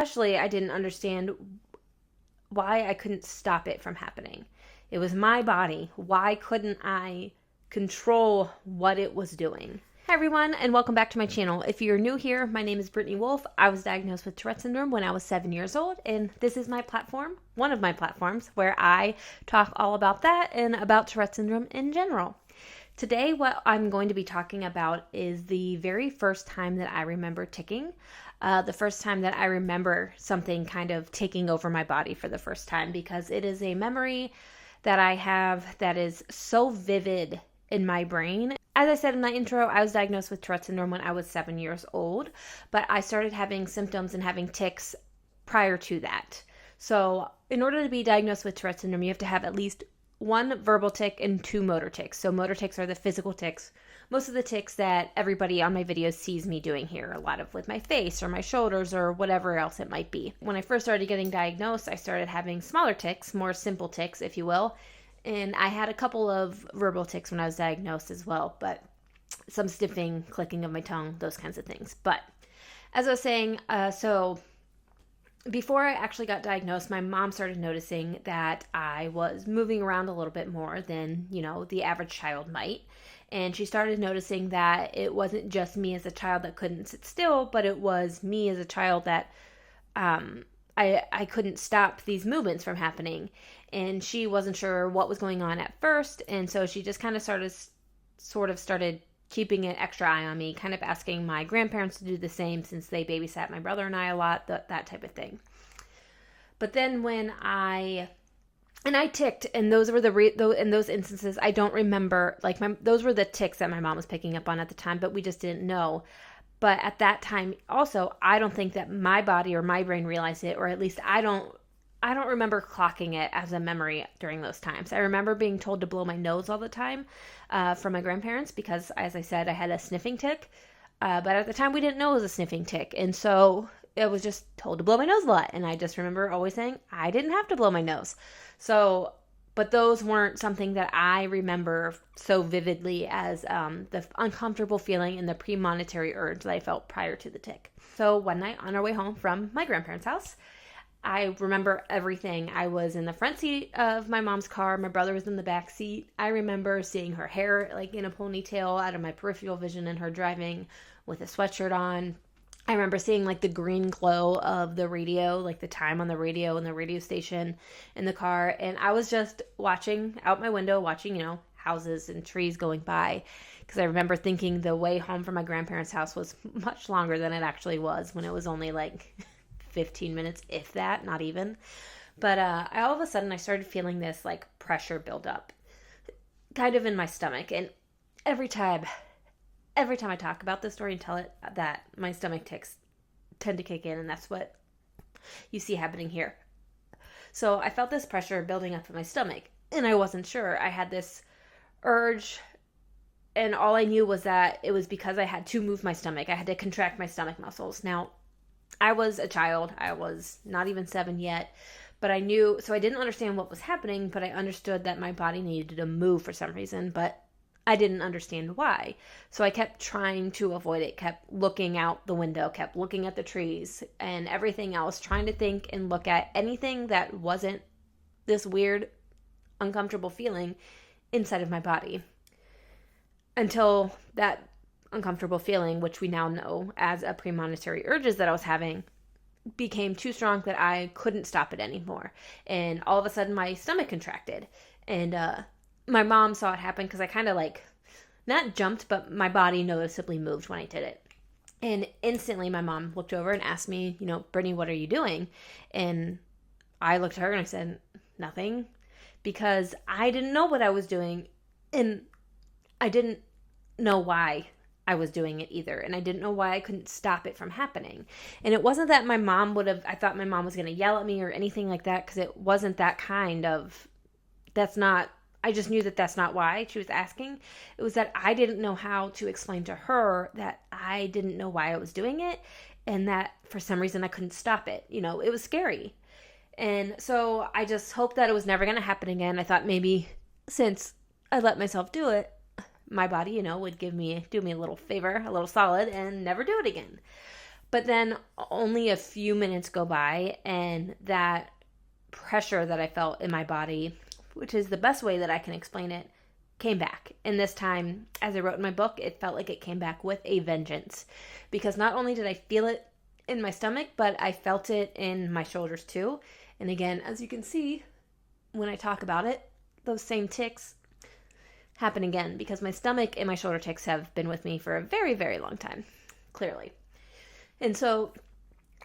Especially, I didn't understand why I couldn't stop it from happening. It was my body. Why couldn't I control what it was doing? Hi everyone, and welcome back to my channel. If you're new here, my name is Britney Wolf. I was diagnosed with Tourette syndrome when I was 7 years old, and this is my platform, one of my platforms, where I talk all about that and about Tourette syndrome in general. Today, what I'm going to be talking about is the very first time that I remember ticking. The first time that I remember something kind of taking over my body for the first time, because it is a memory that I have that is so vivid in my brain. As I said in my intro, I was diagnosed with Tourette syndrome when I was 7 years old, but I started having symptoms and having tics prior to that. So in order to be diagnosed with Tourette syndrome, you have to have at least one verbal tic and 2 motor tics. So motor tics are the physical tics. Most of the tics that everybody on my videos sees me doing here, a lot of with my face or my shoulders or whatever else it might be. When I first started getting diagnosed, I started having smaller tics, more simple tics, if you will. And I had a couple of verbal tics when I was diagnosed as well, but some sniffing, clicking of my tongue, those kinds of things. But as I was saying, so before I actually got diagnosed, my mom started noticing that I was moving around a little bit more than, the average child might. And she started noticing that it wasn't just me as a child that couldn't sit still, but it was me as a child that I couldn't stop these movements from happening. And she wasn't sure what was going on at first. And so she just kind of started keeping an extra eye on me, kind of asking my grandparents to do the same since they babysat my brother and I a lot, that type of thing. But then when I ticked, and those were in those instances, I don't remember, those were the tics that my mom was picking up on at the time, but we just didn't know. But at that time also, I don't think that my body or my brain realized it, or at least I don't remember clocking it as a memory during those times. I remember being told to blow my nose all the time from my grandparents because, as I said, I had a sniffing tic. But at the time, we didn't know it was a sniffing tic. And so I was just told to blow my nose a lot. And I just remember always saying, I didn't have to blow my nose. So, but those weren't something that I remember so vividly as the uncomfortable feeling and the premonitory urge that I felt prior to the tic. So one night on our way home from my grandparents' house, I remember everything. I was in the front seat of my mom's car. My brother was in the back seat. I remember seeing her hair in a ponytail out of my peripheral vision and her driving with a sweatshirt on. I remember seeing the green glow of the radio, the time on the radio and the radio station in the car. And I was just watching out my window, watching, houses and trees going by. Because I remember thinking the way home from my grandparents' house was much longer than it actually was when it was only 15 minutes, if that, not even. But all of a sudden I started feeling this pressure build up kind of in my stomach. And every time I talk about this story and tell it, that my stomach tics tend to kick in, and that's what you see happening here. So I felt this pressure building up in my stomach, and I wasn't sure. I had this urge, and all I knew was that it was because I had to move my stomach. I had to contract my stomach muscles. Now, I was a child. I was not even 7 yet, but I knew, so I didn't understand what was happening, but I understood that my body needed to move for some reason, but I didn't understand why. So I kept trying to avoid it, kept looking out the window, kept looking at the trees and everything else, trying to think and look at anything that wasn't this weird, uncomfortable feeling inside of my body. Until that uncomfortable feeling, which we now know as a premonitory urges that I was having, became too strong that I couldn't stop it anymore. And all of a sudden my stomach contracted. And my mom saw it happen because I kind of not jumped, but my body noticeably moved when I did it. And instantly my mom looked over and asked me, Brittany, what are you doing? And I looked at her and I said, nothing, because I didn't know what I was doing. And I didn't know why I was doing it either. And I didn't know why I couldn't stop it from happening. And it wasn't that I thought my mom was going to yell at me or anything like that, because it wasn't that kind of, I just knew that that's not why she was asking. It was that I didn't know how to explain to her that I didn't know why I was doing it, and that for some reason I couldn't stop it. It was scary. And so I just hoped that it was never going to happen again. I thought maybe since I let myself do it, my body, would do me a little favor, a little solid, and never do it again. But then only a few minutes go by, and that pressure that I felt in my body, which is the best way that I can explain it, came back. And this time, as I wrote in my book, it felt like it came back with a vengeance. Because not only did I feel it in my stomach, but I felt it in my shoulders too. And again, as you can see, when I talk about it, those same tics happen again, because my stomach and my shoulder tics have been with me for a very, very long time, clearly. And so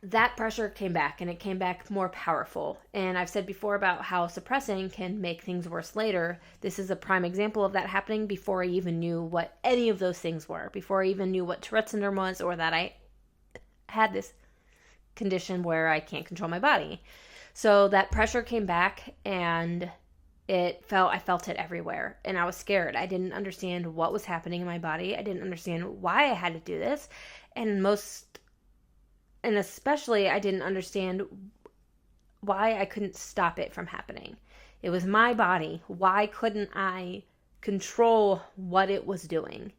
that pressure came back, and it came back more powerful. And I've said before about how suppressing can make things worse later. This is a prime example of that happening before I even knew what any of those things were, before I even knew what Tourette syndrome was, or that I had this condition where I can't control my body. So that pressure came back, and I felt it everywhere, and I was scared. I didn't understand what was happening in my body. I didn't understand why I had to do this. And especially, I didn't understand why I couldn't stop it from happening. It was my body. Why couldn't I control what it was doing?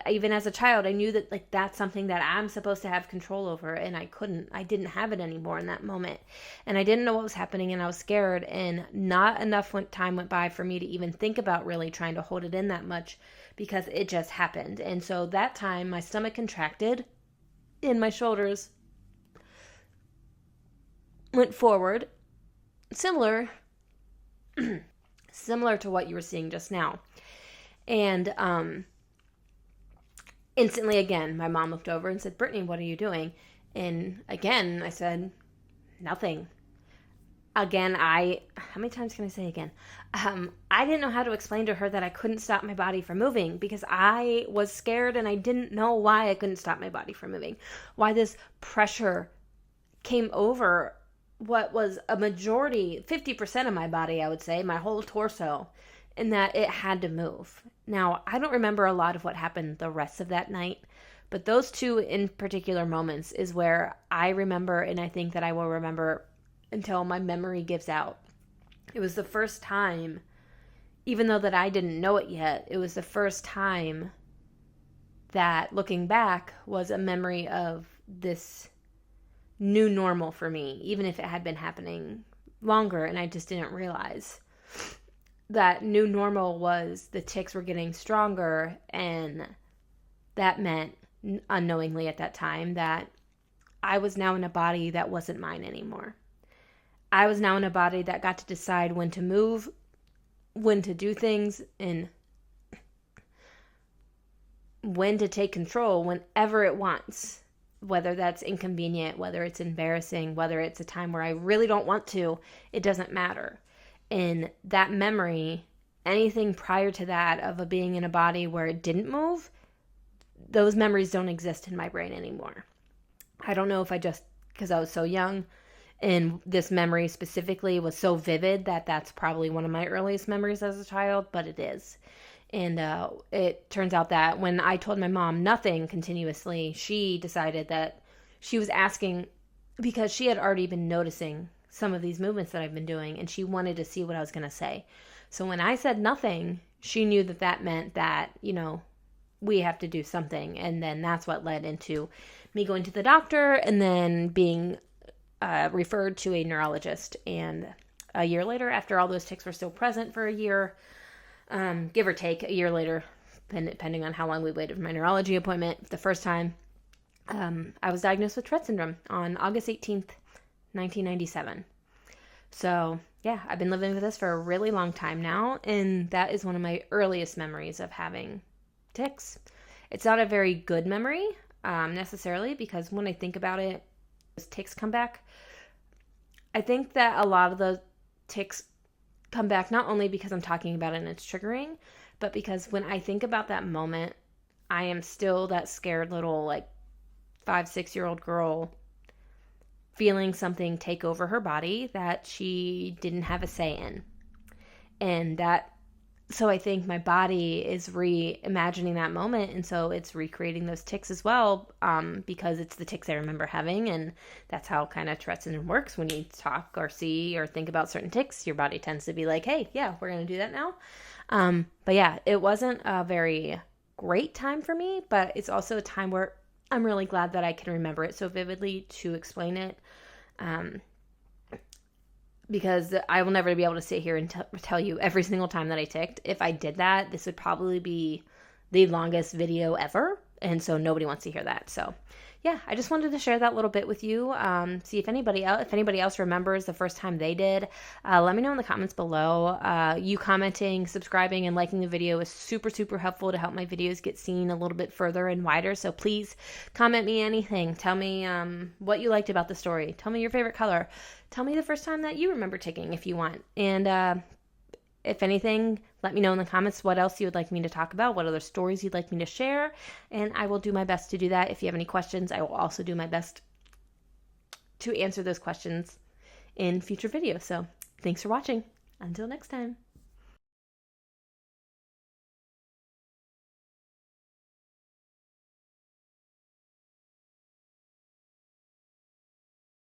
Even as a child, I knew that that's something that I'm supposed to have control over, and I couldn't. I didn't have it anymore in that moment, and I didn't know what was happening, and I was scared, and not enough time went by for me to even think about really trying to hold it in that much, because it just happened. And so that time, my stomach contracted, and my shoulders went forward, similar to what you were seeing just now. And instantly, again, my mom looked over and said, "Britney, what are you doing?" And again, I said, "Nothing." Again, how many times can I say again? I didn't know how to explain to her that I couldn't stop my body from moving, because I was scared, and I didn't know why I couldn't stop my body from moving. Why this pressure came over what was a majority, 50% of my body, I would say, my whole torso, and that it had to move. Now, I don't remember a lot of what happened the rest of that night, but those two in particular moments is where I remember, and I think that I will remember until my memory gives out. It was the first time, even though that I didn't know it yet, it was the first time that, looking back, was a memory of this new normal for me, even if it had been happening longer and I just didn't realize. That new normal was the tics were getting stronger, and that meant, unknowingly at that time, that I was now in a body that wasn't mine anymore. I was now in a body that got to decide when to move, when to do things, and when to take control whenever it wants. Whether that's inconvenient, whether it's embarrassing, whether it's a time where I really don't want to, it doesn't matter. And that memory, anything prior to that of being in a body where it didn't move, those memories don't exist in my brain anymore. I don't know if because I was so young, and this memory specifically was so vivid that that's probably one of my earliest memories as a child, but it is. And it turns out that when I told my mom nothing continuously, she decided that she was asking, because she had already been noticing some of these movements that I've been doing, and she wanted to see what I was going to say. So when I said nothing, she knew that meant that, we have to do something. And then that's what led into me going to the doctor, and then being referred to a neurologist. And a year later, after all those tics were still present for a year, give or take a year later, depending on how long we waited for my neurology appointment the first time, I was diagnosed with Tourette syndrome on August 18th, 1997. So yeah, I've been living with this for a really long time now, and that is one of my earliest memories of having tics. It's not a very good memory necessarily, because when I think about it, those tics come back. I think that a lot of the tics come back not only because I'm talking about it and it's triggering, but because when I think about that moment, I am still that scared little 5-6-year-old girl feeling something take over her body that she didn't have a say in. And so I think my body is reimagining that moment, and so it's recreating those tics as well, because it's the tics I remember having, and that's how kind of Tourette syndrome works. When you talk or see or think about certain tics, your body tends to be like, hey, yeah, we're going to do that now. But yeah, it wasn't a very great time for me, but it's also a time where I'm really glad that I can remember it so vividly to explain it. Because I will never be able to sit here and tell you every single time that I ticked. If I did that, this would probably be the longest video ever. And so nobody wants to hear that. So yeah, I just wanted to share that little bit with you. See if anybody else remembers the first time they did. Let me know in the comments below. You commenting, subscribing, and liking the video is super, super helpful to help my videos get seen a little bit further and wider. So please comment me anything. Tell me what you liked about the story. Tell me your favorite color. Tell me the first time that you remember ticking if you want. And if anything, let me know in the comments what else you would like me to talk about, what other stories you'd like me to share, and I will do my best to do that. If you have any questions, I will also do my best to answer those questions in future videos. So thanks for watching. Until next time.